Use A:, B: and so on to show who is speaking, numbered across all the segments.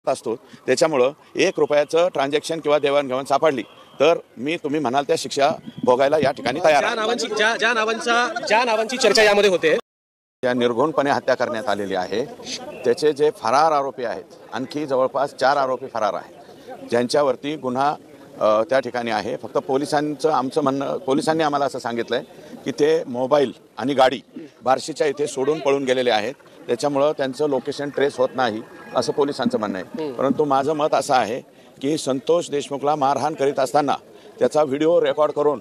A: असतो। त्याच्यामुळं 1 रुपयाचं ट्रान्झॅक्शन किंवा देवाणघेवाण सापडली तर मी तुम्ही म्हणाल त्या शिक्षा भोगायला या ठिकाणी तयार आहे।
B: ज्या नावांची चर्चा यामध्ये होते,
A: त्या निर्घुणपणे हत्या करण्यात आलेली आहे। त्याचे जे फरार आरोपी आहेत, आणखी जवळपास 4 आरोपी फरार आहेत, ज्यांच्यावरती गुन्हा त्या ठिकाणी आहे। फक्त पोलिसांचं आमचं म्हणणं, पोलिसांनी आम्हाला असं सांगितलंय की ते मोबाईल आणि गाडी बार्शीच्या इथे सोडून पळून गेलेले आहेत, त्याच्यामुळं त्यांचं लोकेशन ट्रेस होत नाही असं पोलिसांचं म्हणणं आहे। परंतु माझं मत असं आहे की संतोष देशमुखला मारहाण करीत असताना त्याचा व्हिडिओ रेकॉर्ड करून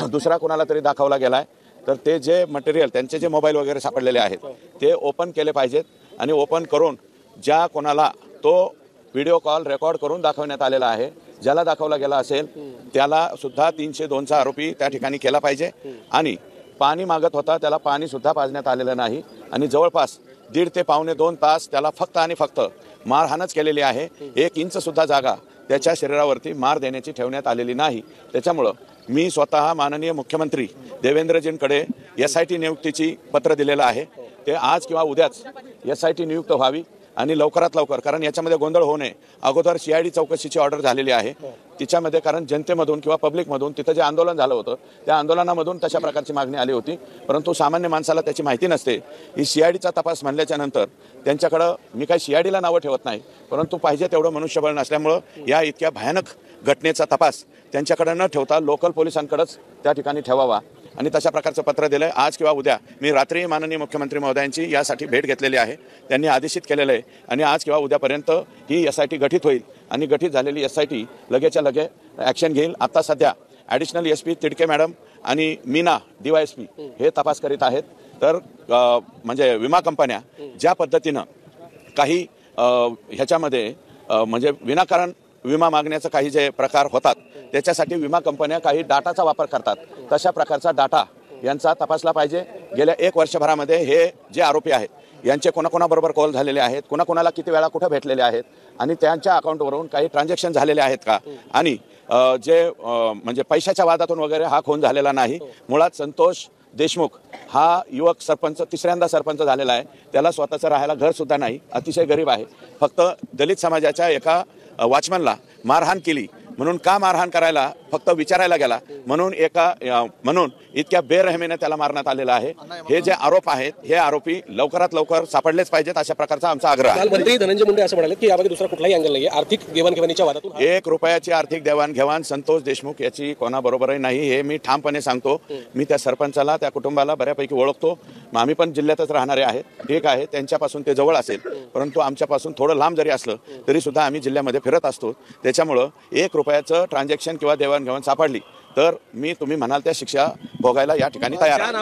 A: दुसरा कोणाला तरी दाखवला गेलाय, तर ते जे मटेरियल त्यांचे जे मोबाईल वगैरे सापडलेले आहेत ते ओपन केले पाहिजेत आणि ओपन करून ज्या कोणाला तो व्हिडिओ कॉल रेकॉर्ड करून दाखवण्यात आलेला आहे, ज्याला दाखवला गेला असेल त्याला सुद्धा 302चा आरोपी त्या ठिकाणी केला पाहिजे। आणि पाणी मागत होता, त्याला पाणी सुद्धा पाजण्यात आलेलं नाही आणि जवळपास 1.5 ते पावणे 2 तास त्याला फक्त आणि फक्त मारहाणच केलेली आहे। 1 इंच सुद्धा जागा त्याच्या शरीरावरती मार देण्याची ठेवण्यात आलेली नाही। त्याच्यामुळं मी स्वतः माननीय मुख्यमंत्री देवेंद्रजींकडे SIT नियुक्तीची पत्र दिलेलं आहे। ते आज किंवा उद्याच SIT नियुक्त व्हावी आणि लवकरात लवकर, कारण याच्यामध्ये गोंधळ होऊ नये। अगोदर CID चौकशीची ऑर्डर झालेली आहे तिच्यामध्ये, कारण जनतेमधून किंवा पब्लिकमधून तिथं जे आंदोलन झालं होतं त्या आंदोलनामधून तशा प्रकारची मागणी आली होती, परंतु सामान्य माणसाला त्याची माहिती नसते। ही CIDचा तपास म्हणल्याच्या नंतर त्यांच्याकडं, मी काही CIDला नावं ठेवत नाही, परंतु पाहिजे तेवढं मनुष्यबळ नसल्यामुळं या इतक्या भयानक घटनेचा तपास त्यांच्याकडे न ठेवता लोकल पोलिसांकडेच त्या ठिकाणी ठेवावा आणि तशा प्रकारचं पत्र दिलं आहे। आज किंवा उद्या मी रात्री माननीय मुख्यमंत्री महोदयांची यासाठी भेट घेतलेली आहे, त्यांनी आदेशित केलेलं आहे आणि आज किंवा उद्यापर्यंत ही SIT गठीत होईल आणि गठीत झालेली SIT लगेचच्या लगे ॲक्शन घेईल। आता सध्या ॲडिशनल SP तिडके मॅडम आणि मीना DYSP हे तपास करीत आहेत। तर म्हणजे विमा कंपन्या ज्या पद्धतीनं काही ह्याच्यामध्ये म्हणजे विनाकारण विमा मागण्याचं काही जे प्रकार होतात त्याच्यासाठी विमा कंपन्या काही डाटाचा वापर करतात, तशा प्रकारचा डाटा यांचा तपासला पाहिजे। गेल्या 1 वर्षभरामध्ये हे जे आरोपी आहेत यांचे कोणाकोणाबरोबर कॉल झालेले आहेत, कोणाकोणाला किती वेळा कुठं भेटलेले आहेत आणि त्यांच्या अकाउंटवरून काही ट्रान्झॅक्शन झालेले आहेत का, आणि जे म्हणजे पैशाच्या वादातून वगैरे हा खून झालेला नाही। मुळात संतोष देशमुख हा युवक सरपंच, 3ऱ्यांदा सरपंच झालेला आहे, त्याला स्वतःचं राहायला घरसुद्धा नाही, अतिशय गरीब आहे। फक्त दलित समाजाच्या एका वॉचमनला मारहाण केली म्हणून का मारहाण करायला फक्त विचारायला गेला म्हणून इतक्या बेरहमीने त्याला मारण्यात आलेलं आहे। हे जे आरोप आहेत हे आरोपी लवकरात लवकर सापडलेच पाहिजेत, अशा प्रकारचा आमचा आग्रह आहे।
B: मंत्री धनंजय मुंडे असं म्हणाले की यामध्ये दुसरा कुठलाही अँगल नाहीये, आर्थिक देवाणघेवाणीच्या वादातून
A: 1 रुपयाची आर्थिक देवाणघेवाण संतोष देशमुख याची कोणाबरोबरही नाही, हे मी ठामपणे सांगतो। मी त्या सरपंचाला, त्या कुटुंबाला बऱ्यापैकी ओळखतो, आम्ही पण जिल्ह्यातच राहणारे आहेत, ठीक आहे, त्यांच्यापासून ते जवळ असेल, परंतु आमच्यापासून थोडं लांब जरी असलं तरी सुद्धा आम्ही जिल्ह्यामध्ये फिरत असतो। त्याच्यामुळं 1 रुपयाचं ट्रान्झॅक्शन किंवा देवाणघेवाण सापडली तर मी तुम्ही म्हणाल त्या शिक्षा भोगायला या ठिकाणी तयार आहे।